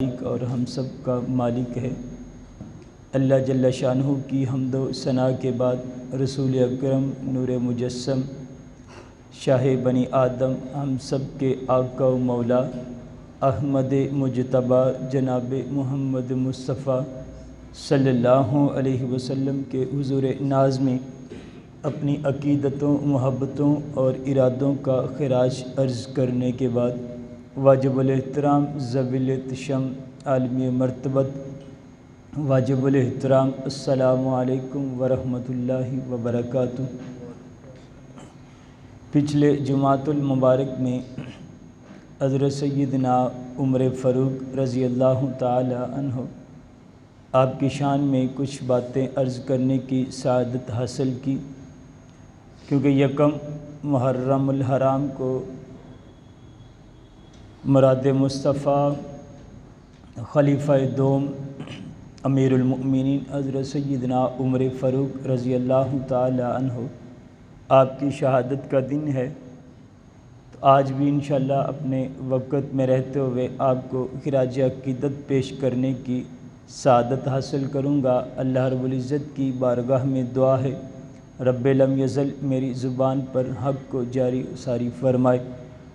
مالک اور ہم سب کا مالک ہے۔ اللہ جل شانہ کی حمد و ثنا کے بعد رسول اکرم نور مجسم شاہ بنی آدم ہم سب کے آقا و مولا احمد مجتبیٰ جناب محمد مصطفیٰ صلی اللہ علیہ وسلم کے حضور ناز میں اپنی عقیدتوں، محبتوں اور ارادوں کا خراج عرض کرنے کے بعد واجب الاحترام ذوی الاحتشام عالمی مرتبت واجب الاحترام السلام علیکم ورحمۃ اللہ وبرکاتہ۔ پچھلے جمعۃ المبارک میں حضرت سیدنا عمر فاروق رضی اللہ تعالی عنہ آپ کی شان میں کچھ باتیں عرض کرنے کی سعادت حاصل کی، کیونکہ یکم محرم الحرام کو مراد مصطفیٰ خلیفہ دوم امیر المؤمنین حضرت سیدنا عمر فاروق رضی اللہ تعالی عنہ آپ کی شہادت کا دن ہے۔ تو آج بھی انشاءاللہ اپنے وقت میں رہتے ہوئے آپ کو خراج عقیدت پیش کرنے کی سعادت حاصل کروں گا۔ اللہ رب العزت کی بارگاہ میں دعا ہے رب لم یزل میری زبان پر حق کو جاری ساری فرمائے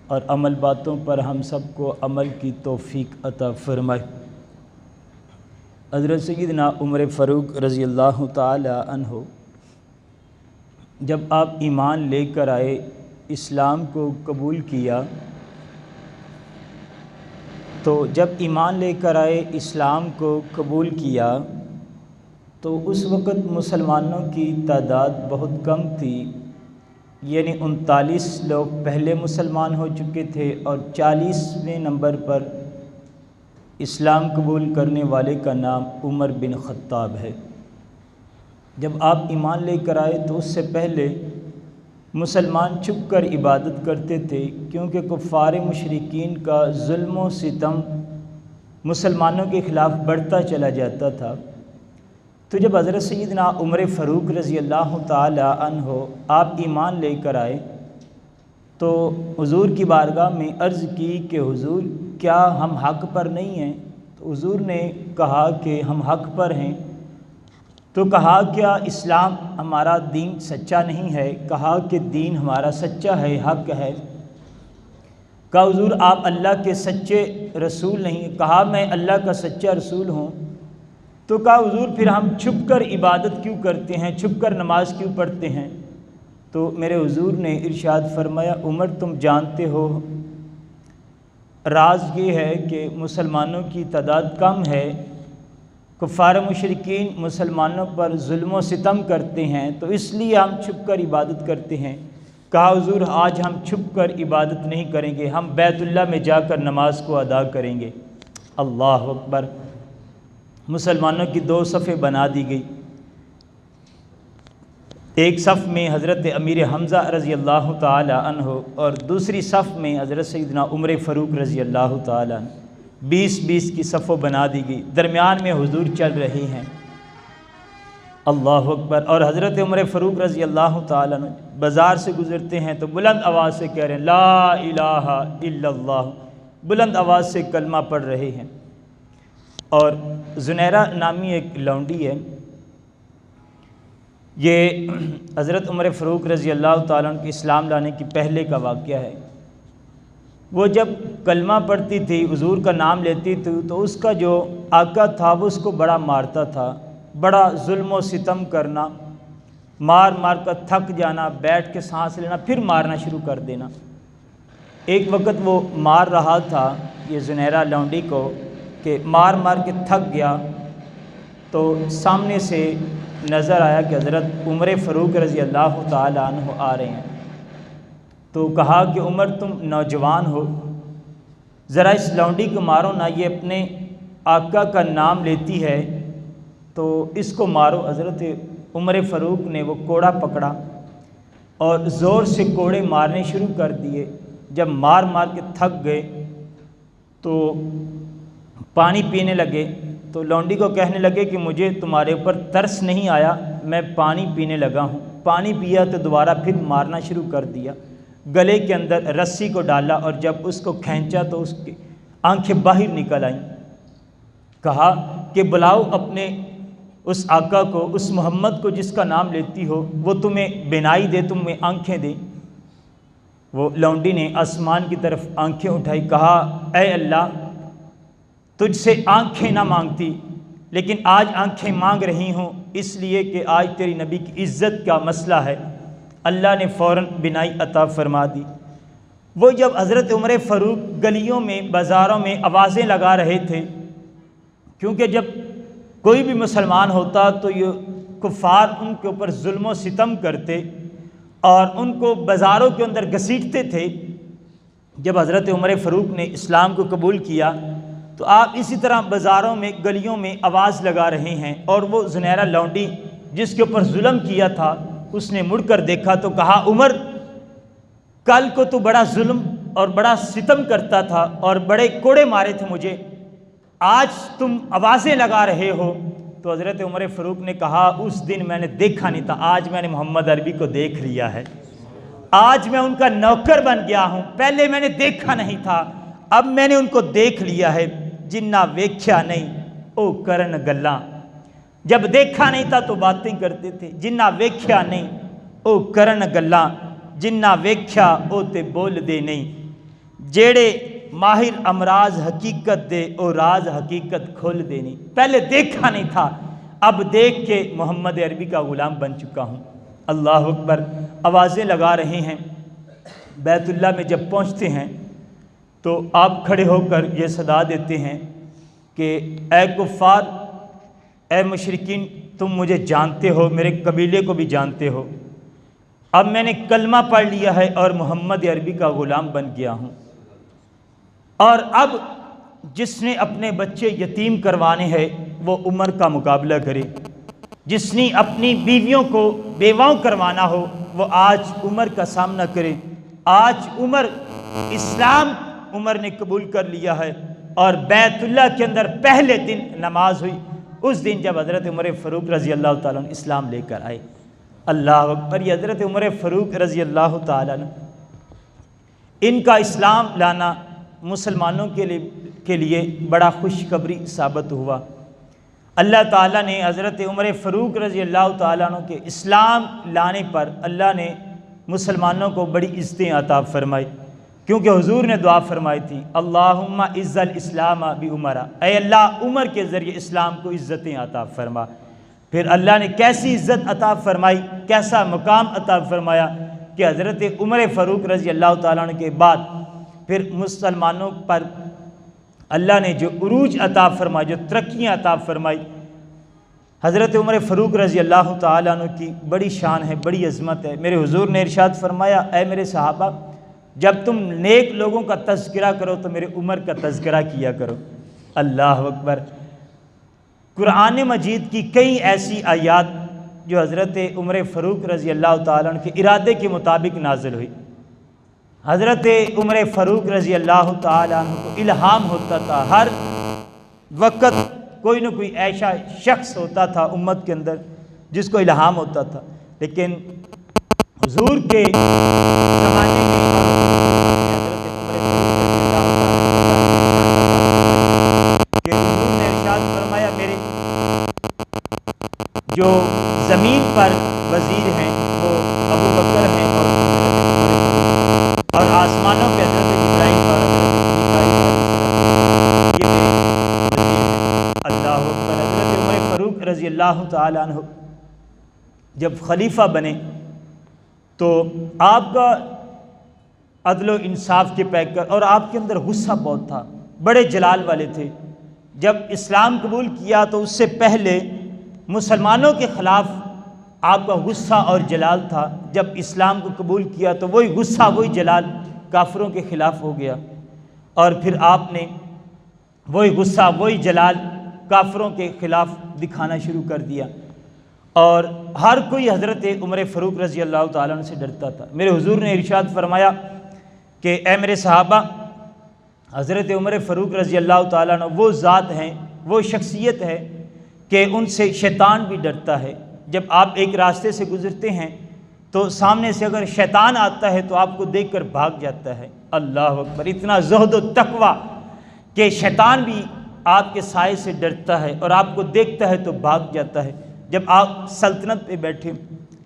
اور عمل باتوں پر ہم سب کو عمل کی توفیق عطا فرمائے۔ حضرت سیدنا عمر فاروق رضی اللہ تعالی عنہ جب آپ ایمان لے کر آئے، اسلام کو قبول کیا، تو جب ایمان لے کر آئے، اسلام کو قبول کیا تو اس وقت مسلمانوں کی تعداد بہت کم تھی، یعنی 39 لوگ پہلے مسلمان ہو چکے تھے اور 40ویں نمبر پر اسلام قبول کرنے والے کا نام عمر بن خطاب ہے۔ جب آپ ایمان لے کر آئے تو اس سے پہلے مسلمان چھپ کر عبادت کرتے تھے، کیونکہ کفار مشرکین کا ظلم و ستم مسلمانوں کے خلاف بڑھتا چلا جاتا تھا۔ تو جب حضرت سیدنا عمر فاروق رضی اللہ تعالی عنہ آپ ایمان لے کر آئے تو حضور کی بارگاہ میں عرض کی کہ حضور کیا ہم حق پر نہیں ہیں؟ تو حضور نے کہا کہ ہم حق پر ہیں۔ تو کہا کیا اسلام ہمارا دین سچا نہیں ہے؟ کہا کہ دین ہمارا سچا ہے، حق ہے۔ کہا حضور آپ اللہ کے سچے رسول نہیں؟ کہا میں اللہ کا سچا رسول ہوں۔ تو کہا حضور پھر ہم چھپ کر عبادت کیوں کرتے ہیں، چھپ کر نماز کیوں پڑھتے ہیں؟ تو میرے حضور نے ارشاد فرمایا عمر تم جانتے ہو راز یہ ہے کہ مسلمانوں کی تعداد کم ہے، کفار مشرکین مسلمانوں پر ظلم و ستم کرتے ہیں، تو اس لیے ہم چھپ کر عبادت کرتے ہیں۔ کہا حضور آج ہم چھپ کر عبادت نہیں کریں گے، ہم بیت اللہ میں جا کر نماز کو ادا کریں گے۔ اللہ اکبر۔ مسلمانوں کی 2 صفیں بنا دی گئی، ایک صف میں حضرت امیر حمزہ رضی اللہ تعالی عنہ اور دوسری صف میں حضرت سیدنا عمر فاروق رضی اللہ تعالی عنہ، 20 کی صفوں بنا دی گئی، درمیان میں حضور چل رہے ہیں۔ اللہ اکبر۔ اور حضرت عمر فاروق رضی اللہ تعالی عنہ بازار سے گزرتے ہیں تو بلند آواز سے کہہ رہے ہیں لا الہ الا اللہ، بلند آواز سے کلمہ پڑھ رہے ہیں۔ اور زنیرہ نامی ایک لونڈی ہے، یہ حضرت عمر فاروق رضی اللہ تعالیٰ عنہ کے اسلام لانے کی پہلے کا واقعہ ہے۔ وہ جب کلمہ پڑھتی تھی، حضور کا نام لیتی تھی، تو اس کا جو آقا تھا وہ اس کو بڑا مارتا تھا، بڑا ظلم و ستم کرنا، مار مار کر تھک جانا، بیٹھ کے سانس لینا، پھر مارنا شروع کر دینا۔ ایک وقت وہ مار رہا تھا یہ زنیرہ لونڈی کو کہ مار مار کے تھک گیا، تو سامنے سے نظر آیا کہ حضرت عمر فاروق رضی اللہ تعالی عنہ آ رہے ہیں۔ تو کہا کہ عمر تم نوجوان ہو، ذرا اس لونڈی کو مارو نا، یہ اپنے آقا کا نام لیتی ہے، تو اس کو مارو۔ حضرت عمر فاروق نے وہ کوڑا پکڑا اور زور سے کوڑے مارنے شروع کر دیے۔ جب مار مار کے تھک گئے تو پانی پینے لگے، تو لونڈی کو کہنے لگے کہ مجھے تمہارے اوپر ترس نہیں آیا، میں پانی پینے لگا ہوں۔ پانی پیا تو دوبارہ پھر مارنا شروع کر دیا، گلے کے اندر رسی کو ڈالا اور جب اس کو کھینچا تو اس کی آنکھیں باہر نکل آئیں۔ کہا کہ بلاؤ اپنے اس آقا کو، اس محمد کو جس کا نام لیتی ہو، وہ تمہیں بینائی دے، تمہیں آنکھیں دے۔ وہ لونڈی نے آسمان کی طرف آنکھیں اٹھائی، کہا اے اللہ، تجھ سے آنکھیں نہ مانگتی لیکن آج آنکھیں مانگ رہی ہوں، اس لیے کہ آج تیری نبی کی عزت کا مسئلہ ہے۔ اللہ نے فوراً بینائی عطا فرما دی۔ وہ جب حضرت عمر فاروق گلیوں میں بازاروں میں آوازیں لگا رہے تھے، کیونکہ جب کوئی بھی مسلمان ہوتا تو یہ کفار ان کے اوپر ظلم و ستم کرتے اور ان کو بازاروں کے اندر گھسیٹتے تھے، جب حضرت عمر فاروق نے اسلام کو قبول کیا تو آپ اسی طرح بازاروں میں گلیوں میں آواز لگا رہے ہیں، اور وہ زنیرہ لونڈی جس کے اوپر ظلم کیا تھا اس نے مڑ کر دیکھا تو کہا عمر، کل کو تو بڑا ظلم اور بڑا ستم کرتا تھا اور بڑے کوڑے مارے تھے مجھے، آج تم آوازیں لگا رہے ہو۔ تو حضرت عمر فاروق نے کہا اس دن میں نے دیکھا نہیں تھا، آج میں نے محمد عربی کو دیکھ لیا ہے، آج میں ان کا نوکر بن گیا ہوں، پہلے میں نے دیکھا نہیں تھا، اب میں نے ان کو دیکھ لیا ہے۔ جنہ ویکھیا نہیں او کرن گلاں، جب دیکھا نہیں تھا تو باتیں کرتے تھے، جنہ ویکھیا نہیں او کرن گلاں، جنہ ویکھیا او تے بول دے نہیں، جیڑے ماہر امراض حقیقت دے او راز حقیقت کھول دے نہیں۔ پہلے دیکھا نہیں تھا، اب دیکھ کے محمد عربی کا غلام بن چکا ہوں۔ اللہ اکبر، آوازیں لگا رہے ہیں۔ بیت اللہ میں جب پہنچتے ہیں تو آپ کھڑے ہو کر یہ صدا دیتے ہیں کہ اے کفار، اے مشرکین، تم مجھے جانتے ہو، میرے قبیلے کو بھی جانتے ہو، اب میں نے کلمہ پڑھ لیا ہے اور محمد عربی کا غلام بن گیا ہوں، اور اب جس نے اپنے بچے یتیم کروانے ہیں وہ عمر کا مقابلہ کرے، جس نے اپنی بیویوں کو بیواؤں کروانا ہو وہ آج عمر کا سامنا کرے۔ آج عمر، اسلام عمر نے قبول کر لیا ہے، اور بیت اللہ کے اندر پہلے دن نماز ہوئی، اس دن جب حضرت عمر فاروق رضی اللہ تعالیٰ عنہ اسلام لے کر آئے۔ اللہ اکبر، یہ حضرت عمر فاروق رضی اللہ تعالیٰ عنہ، ان کا اسلام لانا مسلمانوں کے لیے بڑا خوشخبری ثابت ہوا۔ اللہ تعالیٰ نے حضرت عمر فاروق رضی اللہ تعالیٰ عنہ کے اسلام لانے پر اللہ نے مسلمانوں کو بڑی عزتیں عطا فرمائی، کیونکہ حضور نے دعا فرمائی تھی اللہم اعز الاسلام بعمر، اے اللہ عمر کے ذریعے اسلام کو عزتیں عطا فرما۔ پھر اللہ نے کیسی عزت عطا فرمائی، کیسا مقام عطا فرمایا کہ حضرت عمر فاروق رضی اللہ تعالیٰ عنہ کے بعد پھر مسلمانوں پر اللہ نے جو عروج عطا فرمائی، جو ترقیاں عطا فرمائی، حضرت عمر فاروق رضی اللہ تعالیٰ عنہ کی بڑی شان ہے، بڑی عظمت ہے۔ میرے حضور نے ارشاد فرمایا اے میرے صحابہ، جب تم نیک لوگوں کا تذکرہ کرو تو میرے عمر کا تذکرہ کیا کرو۔ اللہ اکبر، قرآن مجید کی کئی ایسی آیات جو حضرت عمر فاروق رضی اللہ تعالیٰ عنہ کے ارادے کے مطابق نازل ہوئی۔ حضرت عمر فاروق رضی اللہ تعالیٰ عنہ کو الہام ہوتا تھا، ہر وقت کوئی نہ کوئی ایسا شخص ہوتا تھا امت کے اندر جس کو الہام ہوتا تھا، لیکن حضور کے زمانے میں حضرت عمر کہ حضور نے ارشاد فرمایا میرے جو زمین پر وزیر ہیں وہ ابو بکر ہیں اور آسمانوں پہ حضرت ابراہیم اور حضرت میکائیل یہ میرے وزیر ہیں۔ اللہ اکبر، حضرت عمر فاروق رضی اللہ تعالیٰ عنہ جب خلیفہ بنے تو آپ کا عدل و انصاف کے پیکر، اور آپ کے اندر غصہ بہت تھا، بڑے جلال والے تھے۔ جب اسلام قبول کیا تو اس سے پہلے مسلمانوں کے خلاف آپ کا غصہ اور جلال تھا، جب اسلام کو قبول کیا تو وہی غصہ وہی جلال کافروں کے خلاف ہو گیا، اور پھر آپ نے وہی غصہ وہی جلال کافروں کے خلاف دکھانا شروع کر دیا، اور ہر کوئی حضرت عمر فاروق رضی اللہ تعالیٰ عنہ سے ڈرتا تھا۔ میرے حضور نے ارشاد فرمایا کہ اے میرے صحابہ، حضرت عمر فاروق رضی اللہ تعالیٰ عنہ وہ ذات ہیں، وہ شخصیت ہے کہ ان سے شیطان بھی ڈرتا ہے۔ جب آپ ایک راستے سے گزرتے ہیں تو سامنے سے اگر شیطان آتا ہے تو آپ کو دیکھ کر بھاگ جاتا ہے۔ اللہ اکبر، اتنا زہد و تقویٰ کہ شیطان بھی آپ کے سائے سے ڈرتا ہے اور آپ کو دیکھتا ہے تو بھاگ جاتا ہے۔ جب آپ سلطنت پہ بیٹھے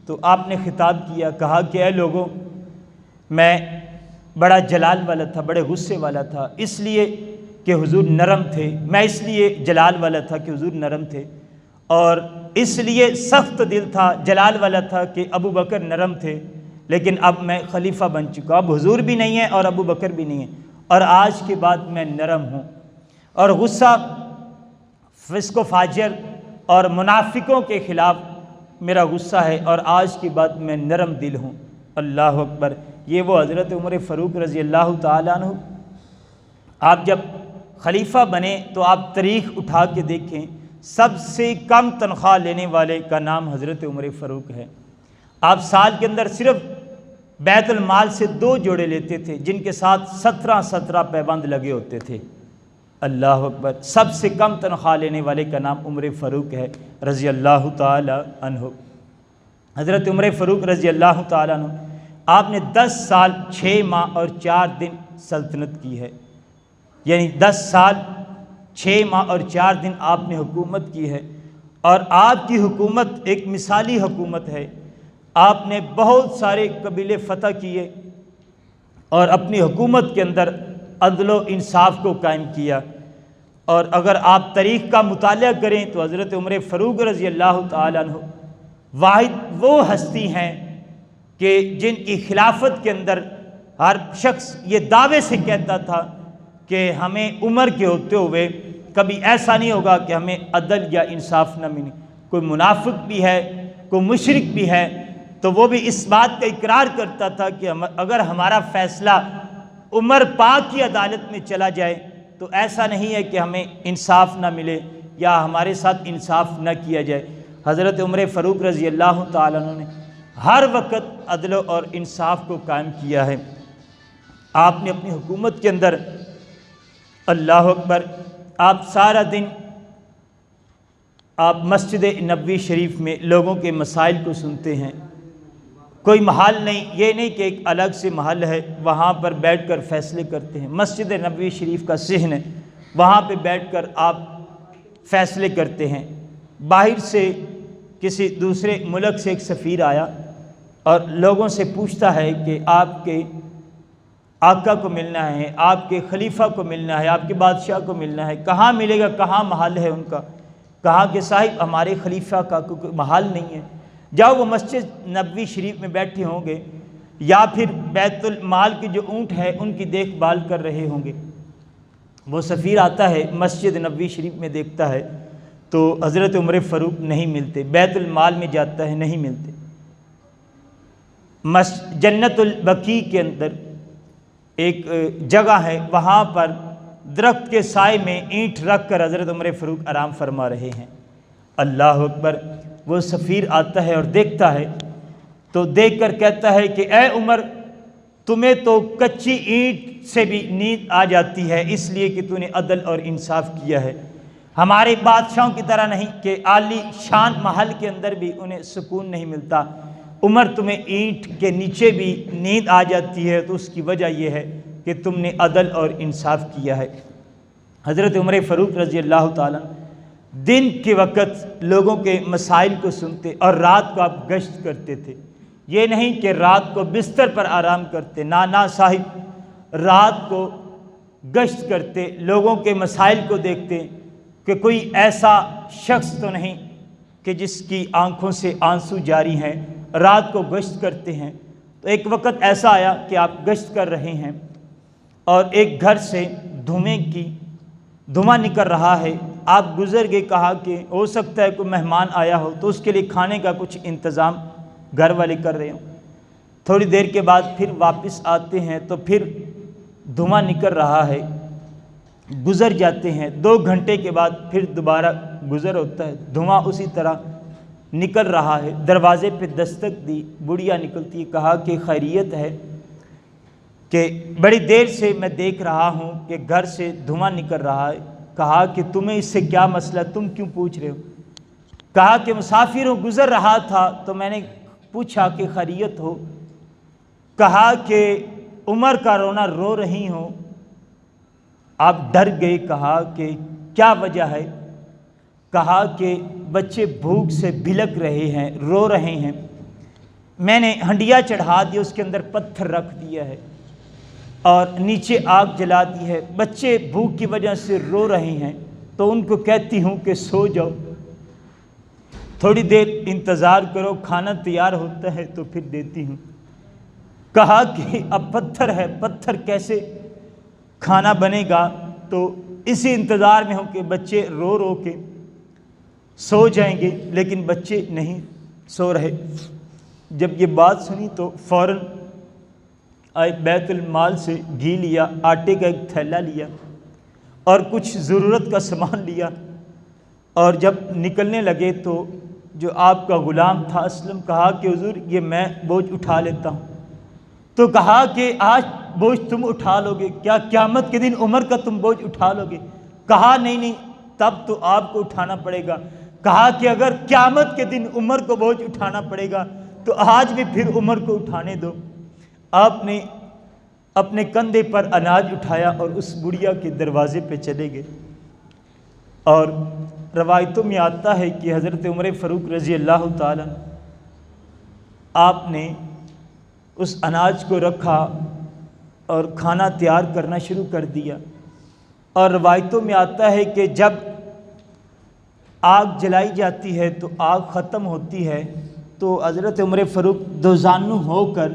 تو آپ نے خطاب کیا، کہا کہ اے لوگوں، میں بڑا جلال والا تھا، بڑے غصے والا تھا، اس لیے کہ حضور نرم تھے، میں اس لیے جلال والا تھا کہ حضور نرم تھے، اور اس لیے سخت دل تھا، جلال والا تھا کہ ابو بکر نرم تھے، لیکن اب میں خلیفہ بن چکا، اب حضور بھی نہیں ہے اور ابو بکر بھی نہیں ہے، اور آج کے بعد میں نرم ہوں، اور غصہ فسق و فاجر اور منافقوں کے خلاف میرا غصہ ہے، اور آج کے بعد میں نرم دل ہوں۔ اللہ اکبر۔ یہ وہ حضرت عمر فاروق رضی اللہ تعالیٰ عنہ، آپ جب خلیفہ بنے تو آپ تاریخ اٹھا کے دیکھیں، سب سے کم تنخواہ لینے والے کا نام حضرت عمر فاروق ہے۔ آپ سال کے اندر صرف بیت المال سے 2 جوڑے لیتے تھے، جن کے ساتھ 17 پیبند لگے ہوتے تھے۔ اللہ اکبر۔ سب سے کم تنخواہ لینے والے کا نام عمر فاروق ہے رضی اللہ تعالی عنہ۔ حضرت عمر فاروق رضی اللہ تعالی عنہ، آپ نے 10 سال 6 ماہ اور 4 دن سلطنت کی ہے، یعنی 10 سال 6 ماہ اور 4 دن آپ نے حکومت کی ہے، اور آپ کی حکومت ایک مثالی حکومت ہے۔ آپ نے بہت سارے قبیلے فتح کیے اور اپنی حکومت کے اندر عدل و انصاف کو قائم کیا، اور اگر آپ تاریخ کا مطالعہ کریں تو حضرت عمر فاروق رضی اللہ تعالیٰ عنہ واحد وہ ہستی ہیں کہ جن کی خلافت کے اندر ہر شخص یہ دعوے سے کہتا تھا کہ ہمیں عمر کے ہوتے ہوئے کبھی ایسا نہیں ہوگا کہ ہمیں عدل یا انصاف نہ ملے۔ کوئی منافق بھی ہے، کوئی مشرک بھی ہے، تو وہ بھی اس بات کا اقرار کرتا تھا کہ اگر ہمارا فیصلہ عمر پاک کی عدالت میں چلا جائے تو ایسا نہیں ہے کہ ہمیں انصاف نہ ملے یا ہمارے ساتھ انصاف نہ کیا جائے۔ حضرت عمر فاروق رضی اللہ تعالیٰ عنہ نے ہر وقت عدل اور انصاف کو قائم کیا ہے۔ آپ نے اپنی حکومت کے اندر، اللہ اکبر، آپ سارا دن آپ مسجد نبوی شریف میں لوگوں کے مسائل کو سنتے ہیں۔ کوئی محل نہیں، یہ نہیں کہ ایک الگ سے محل ہے وہاں پر بیٹھ کر فیصلے کرتے ہیں، مسجد نبوی شریف کا صحن ہے، وہاں پہ بیٹھ کر آپ فیصلے کرتے ہیں۔ باہر سے کسی دوسرے ملک سے ایک سفیر آیا اور لوگوں سے پوچھتا ہے کہ آپ کے آقا کو ملنا ہے، آپ کے خلیفہ کو ملنا ہے، آپ کے بادشاہ کو ملنا ہے، کہاں ملے گا، کہاں محل ہے ان کا؟ کہا کہ صاحب ہمارے خلیفہ کا کوئی محل نہیں ہے، جاؤ وہ مسجد نبوی شریف میں بیٹھے ہوں گے یا پھر بیت المال کے جو اونٹ ہے ان کی دیکھ بھال کر رہے ہوں گے۔ وہ سفیر آتا ہے، مسجد نبوی شریف میں دیکھتا ہے تو حضرت عمر فاروق نہیں ملتے، بیت المال میں جاتا ہے، نہیں ملتے۔ جنت البقیع کے اندر ایک جگہ ہے، وہاں پر درخت کے سائے میں اینٹ رکھ کر حضرت عمر فاروق آرام فرما رہے ہیں۔ اللہ اکبر۔ وہ سفیر آتا ہے اور دیکھتا ہے تو دیکھ کر کہتا ہے کہ اے عمر، تمہیں تو کچی اینٹ سے بھی نیند آ جاتی ہے، اس لیے کہ تو نے عدل اور انصاف کیا ہے۔ ہمارے بادشاہوں کی طرح نہیں کہ عالی شان محل کے اندر بھی انہیں سکون نہیں ملتا، عمر تمہیں اینٹ کے نیچے بھی نیند آ جاتی ہے، تو اس کی وجہ یہ ہے کہ تم نے عدل اور انصاف کیا ہے۔ حضرت عمر فاروق رضی اللہ تعالیٰ دن کے وقت لوگوں کے مسائل کو سنتے اور رات کو آپ گشت کرتے تھے۔ یہ نہیں کہ رات کو بستر پر آرام کرتے، نہ صاحب، رات کو گشت کرتے، لوگوں کے مسائل کو دیکھتے کہ کوئی ایسا شخص تو نہیں کہ جس کی آنکھوں سے آنسو جاری ہیں، رات کو گشت کرتے ہیں۔ تو ایک وقت ایسا آیا کہ آپ گشت کر رہے ہیں اور ایک گھر سے دھواں نکل رہا ہے، آپ گزر گئے، کہا کہ ہو سکتا ہے کوئی مہمان آیا ہو تو اس کے لیے کھانے کا کچھ انتظام گھر والے کر رہے ہوں۔ تھوڑی دیر کے بعد پھر واپس آتے ہیں تو پھر دھواں نکل رہا ہے، گزر جاتے ہیں، 2 گھنٹے کے بعد پھر دوبارہ گزر ہوتا ہے، دھواں اسی طرح نکل رہا ہے۔ دروازے پہ دستک دی، بڑھیا نکلتی ہے، کہا کہ خیریت ہے کہ بڑی دیر سے میں دیکھ رہا ہوں کہ گھر سے دھواں نکل رہا ہے۔ کہا کہ تمہیں اس سے کیا مسئلہ، تم کیوں پوچھ رہے ہو؟ کہا کہ مسافر ہوں، گزر رہا تھا تو میں نے پوچھا کہ خیریت ہو؟ کہا کہ عمر کا رونا رو رہی ہوں۔ آپ ڈر گئے، کہا کہ کیا وجہ ہے؟ کہا کہ بچے بھوک سے بھلک رہے ہیں، رو رہے ہیں، میں نے ہنڈیا چڑھا دی، اس کے اندر پتھر رکھ دیا ہے اور نیچے آگ جلا دی ہے، بچے بھوک کی وجہ سے رو رہے ہیں، تو ان کو کہتی ہوں کہ سو جاؤ، تھوڑی دیر انتظار کرو، کھانا تیار ہوتا ہے تو پھر دیتی ہوں۔ کہا کہ اب پتھر ہے، پتھر کیسے کھانا بنے گا؟ تو اسی انتظار میں ہو کہ بچے رو رو کے سو جائیں گے، لیکن بچے نہیں سو رہے۔ جب یہ بات سنی تو فوراً بیت المال سے گھی لیا، آٹے کا ایک تھیلا لیا اور کچھ ضرورت کا سامان لیا، اور جب نکلنے لگے تو جو آپ کا غلام تھا اسلم کہا کہ حضور یہ میں بوجھ اٹھا لیتا ہوں۔ تو کہا کہ آج بوجھ تم اٹھا لو گے؟ کیا قیامت کے دن عمر کا تم بوجھ اٹھا لو گے؟ کہا نہیں، تب تو آپ کو اٹھانا پڑے گا۔ کہا کہ اگر قیامت کے دن عمر کو بوجھ اٹھانا پڑے گا تو آج بھی پھر عمر کو اٹھانے دو۔ آپ نے اپنے کندھے پر اناج اٹھایا اور اس بڑھیا کے دروازے پہ چلے گئے، اور روایتوں میں آتا ہے کہ حضرت عمر فاروق رضی اللہ تعالیٰ آپ نے اس اناج کو رکھا اور کھانا تیار کرنا شروع کر دیا، اور روایتوں میں آتا ہے کہ جب آگ جلائی جاتی ہے تو آگ ختم ہوتی ہے تو حضرت عمر فاروق دوزانو ہو کر،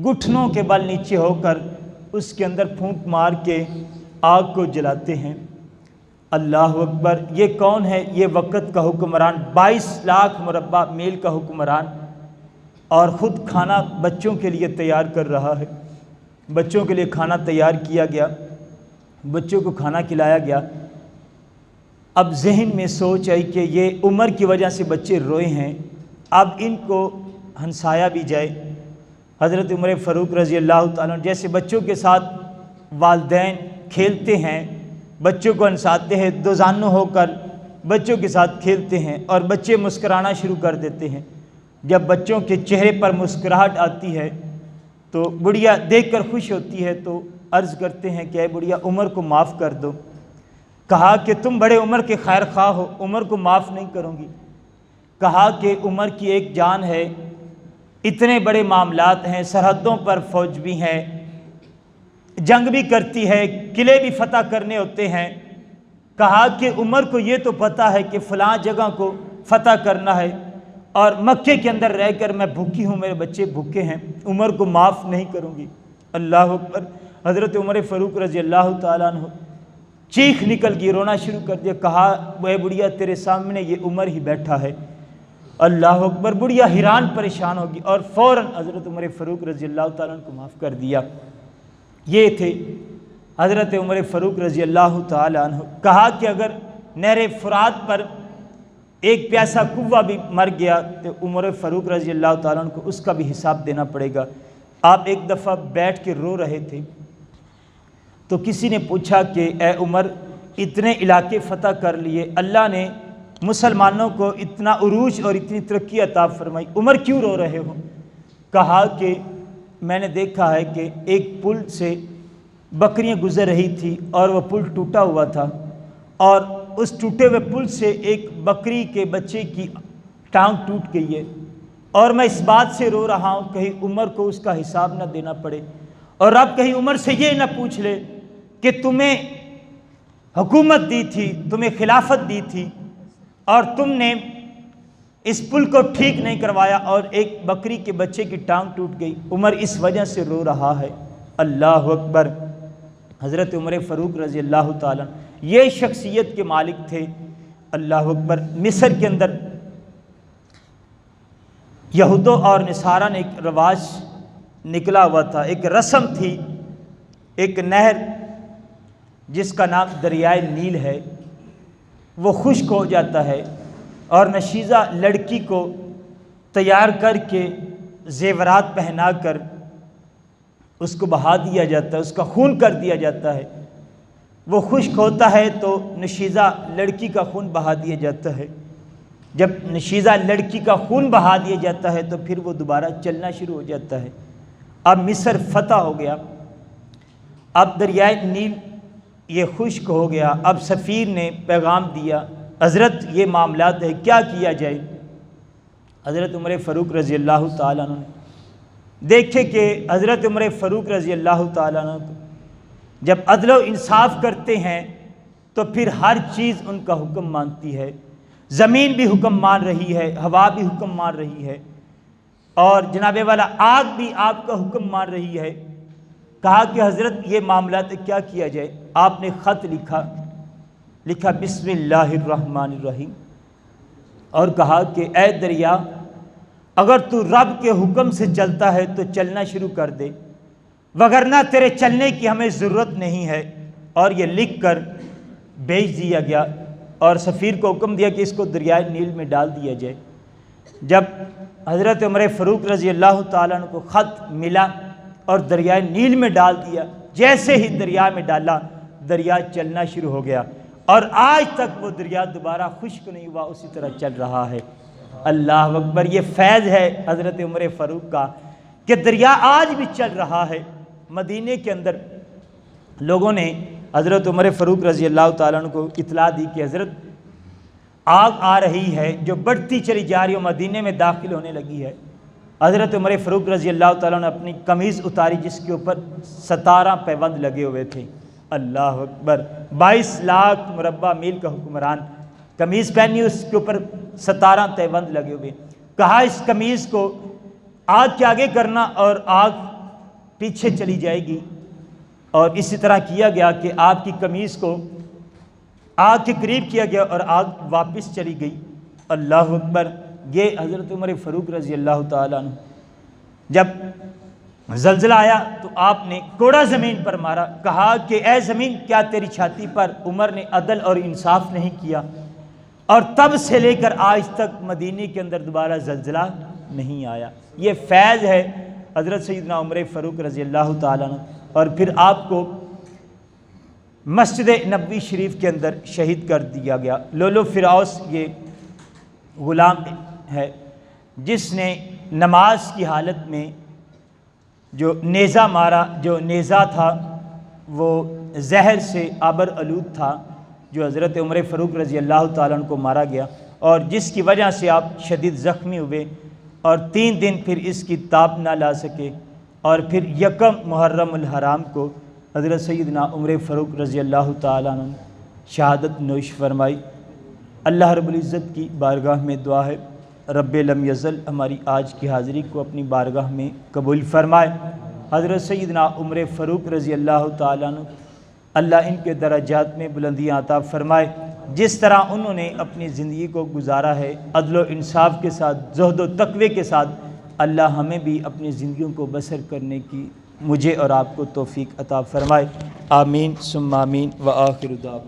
گھٹنوں کے بل نیچے ہو کر اس کے اندر پھونک مار کے آگ کو جلاتے ہیں۔ اللہ اکبر! یہ کون ہے؟ یہ وقت کا حکمران، 22 لاکھ مربع میل کا حکمران، اور خود کھانا بچوں کے لیے تیار کر رہا ہے۔ بچوں کے لیے کھانا تیار کیا گیا، بچوں کو کھانا کھلایا گیا۔ اب ذہن میں سوچ آئی کہ یہ عمر کی وجہ سے بچے روئے ہیں، اب ان کو ہنسایا بھی جائے۔ حضرت عمر فاروق رضی اللہ تعالیٰ جیسے بچوں کے ساتھ والدین کھیلتے ہیں، بچوں کو ہنساتے ہیں، دوزانو ہو کر بچوں کے ساتھ کھیلتے ہیں اور بچے مسکرانا شروع کر دیتے ہیں۔ جب بچوں کے چہرے پر مسکراہٹ آتی ہے تو بڑھیا دیکھ کر خوش ہوتی ہے، تو عرض کرتے ہیں کہ اے بڑھیا عمر کو معاف کر دو۔ کہا کہ تم بڑے عمر کے خیر خواہ ہو، عمر کو معاف نہیں کروں گی۔ کہا کہ عمر کی ایک جان ہے، اتنے بڑے معاملات ہیں، سرحدوں پر فوج بھی ہے، جنگ بھی کرتی ہے، قلعے بھی فتح کرنے ہوتے ہیں۔ کہا کہ عمر کو یہ تو پتہ ہے کہ فلاں جگہ کو فتح کرنا ہے، اور مکے کے اندر رہ کر میں بھوکی ہوں، میرے بچے بھوکے ہیں، عمر کو معاف نہیں کروں گی۔ اللہ اکبر! حضرت عمر فاروق رضی اللہ تعالیٰ عنہ چیخ نکل گئی، رونا شروع کر دیا۔ کہا اے بڑھیا تیرے سامنے یہ عمر ہی بیٹھا ہے۔ اللہ اکبر! بڑھیا حیران پریشان ہوگی اور فوراً حضرت عمر فاروق رضی اللہ تعالیٰ عنہ کو معاف کر دیا۔ یہ تھے حضرت عمر فاروق رضی اللہ تعالیٰ عنہ۔ کہا کہ اگر نہر فرات پر ایک پیاسا کوا بھی مر گیا تو عمر فاروق رضی اللہ تعالیٰ عنہ کو اس کا بھی حساب دینا پڑے گا۔ آپ ایک دفعہ بیٹھ کے رو رہے تھے تو کسی نے پوچھا کہ اے عمر اتنے علاقے فتح کر لیے، اللہ نے مسلمانوں کو اتنا عروج اور اتنی ترقی عطا فرمائی، عمر کیوں رو رہے ہو؟ کہا کہ میں نے دیکھا ہے کہ ایک پل سے بکریاں گزر رہی تھی اور وہ پل ٹوٹا ہوا تھا، اور اس ٹوٹے ہوئے پل سے ایک بکری کے بچے کی ٹانگ ٹوٹ گئی ہے، اور میں اس بات سے رو رہا ہوں کہیں عمر کو اس کا حساب نہ دینا پڑے، اور اب کہیں عمر سے یہ نہ پوچھ لے کہ تمہیں حکومت دی تھی، تمہیں خلافت دی تھی اور تم نے اس پل کو ٹھیک نہیں کروایا اور ایک بکری کے بچے کی ٹانگ ٹوٹ گئی، عمر اس وجہ سے رو رہا ہے۔ اللہ اکبر! حضرت عمر فاروق رضی اللہ تعالیٰ یہ شخصیت کے مالک تھے۔ اللہ اکبر! مصر کے اندر یہودوں اور نصارہ نے ایک رواج نکلا ہوا تھا، ایک رسم تھی، ایک نہر جس کا نام دریائے نیل ہے، وہ خشک ہو جاتا ہے اور نشیزہ لڑکی کو تیار کر کے زیورات پہنا کر اس کو بہا دیا جاتا ہے، اس کا خون کر دیا جاتا ہے۔ وہ خشک ہوتا ہے تو نشیزہ لڑکی کا خون بہا دیا جاتا ہے۔ جب نشیزہ لڑکی کا خون بہا دیا جاتا ہے تو پھر وہ دوبارہ چلنا شروع ہو جاتا ہے۔ اب مصر فتح ہو گیا، اب دریائے نیل یہ خشک ہو گیا۔ اب سفیر نے پیغام دیا، حضرت یہ معاملات ہے، کیا کیا جائے؟ حضرت عمر فاروق رضی اللہ تعالیٰ عنہ نے دیکھے کہ حضرت عمر فاروق رضی اللہ تعالیٰ عنہ جب عدل و انصاف کرتے ہیں تو پھر ہر چیز ان کا حکم مانتی ہے، زمین بھی حکم مان رہی ہے، ہوا بھی حکم مان رہی ہے، اور جناب والا آگ بھی آپ کا حکم مان رہی ہے۔ کہا کہ حضرت یہ معاملات کیا کیا جائے؟ آپ نے خط لکھا بسم اللہ الرحمن الرحیم، اور کہا کہ اے دریا، اگر تو رب کے حکم سے چلتا ہے تو چلنا شروع کر دے، وگرنہ تیرے چلنے کی ہمیں ضرورت نہیں ہے۔ اور یہ لکھ کر بھیج دیا گیا، اور سفیر کو حکم دیا کہ اس کو دریائے نیل میں ڈال دیا جائے۔ جب حضرت عمر فاروق رضی اللہ تعالیٰ عنہ کو خط ملا اور دریائے نیل میں ڈال دیا، جیسے ہی دریا میں ڈالا دریا چلنا شروع ہو گیا، اور آج تک وہ دریا دوبارہ خشک نہیں ہوا، اسی طرح چل رہا ہے۔ اللہ اکبر! یہ فیض ہے حضرت عمر فاروق کا کہ دریا آج بھی چل رہا ہے۔ مدینے کے اندر لوگوں نے حضرت عمر فاروق رضی اللہ تعالیٰ عنہ کو اطلاع دی کہ حضرت آگ آ رہی ہے جو بڑھتی چلی جا رہی ہے، مدینے میں داخل ہونے لگی ہے۔ حضرت عمر فاروق رضی اللہ تعالیٰ نے اپنی قمیض اتاری جس کے اوپر 17 پیوند لگے ہوئے تھے۔ اللہ اکبر! 22 لاکھ مربع میل کا حکمران، قمیض پہنی، اس کے اوپر 17 پیوند لگے ہوئے۔ کہا اس قمیض کو آگ کے آگے کرنا اور آگ پیچھے چلی جائے گی، اور اسی طرح کیا گیا کہ آپ کی قمیض کو آگ کے قریب کیا گیا اور آگ واپس چلی گئی۔ اللہ اکبر! یہ حضرت عمر فاروق رضی اللہ تعالیٰ عنہ، جب زلزلہ آیا تو آپ نے کوڑا زمین پر مارا، کہا کہ اے زمین، کیا تیری چھاتی پر عمر نے عدل اور انصاف نہیں کیا؟ اور تب سے لے کر آج تک مدینے کے اندر دوبارہ زلزلہ نہیں آیا۔ یہ فیض ہے حضرت سیدنا عمر فاروق رضی اللہ تعالیٰ عنہ۔ اور پھر آپ کو مسجد نبوی شریف کے اندر شہید کر دیا گیا۔ لولو فراؤس یہ غلام ہے جس نے نماز کی حالت میں جو نیزہ مارا، جو نیزہ تھا وہ زہر سے آبر آلود تھا، جو حضرت عمر فاروق رضی اللہ تعالیٰ عنہ کو مارا گیا، اور جس کی وجہ سے آپ شدید زخمی ہوئے اور 3 دن پھر اس کی تاب نہ لا سکے، اور پھر 1 محرم الحرام کو حضرت سیدنا عمر فاروق رضی اللہ تعالیٰ عنہ شہادت نوش فرمائی۔ اللہ رب العزت کی بارگاہ میں دعا ہے رب لم یزل ہماری آج کی حاضری کو اپنی بارگاہ میں قبول فرمائے۔ حضرت سیدنا عمر فاروق رضی اللہ تعالیٰ عنہ، اللہ ان کے درجات میں بلندیاں عطا فرمائے۔ جس طرح انہوں نے اپنی زندگی کو گزارا ہے عدل و انصاف کے ساتھ، زہد و تقوی کے ساتھ، اللہ ہمیں بھی اپنی زندگیوں کو بسر کرنے کی مجھے اور آپ کو توفیق عطا فرمائے۔ آمین ثم آمین وآخر دعوانا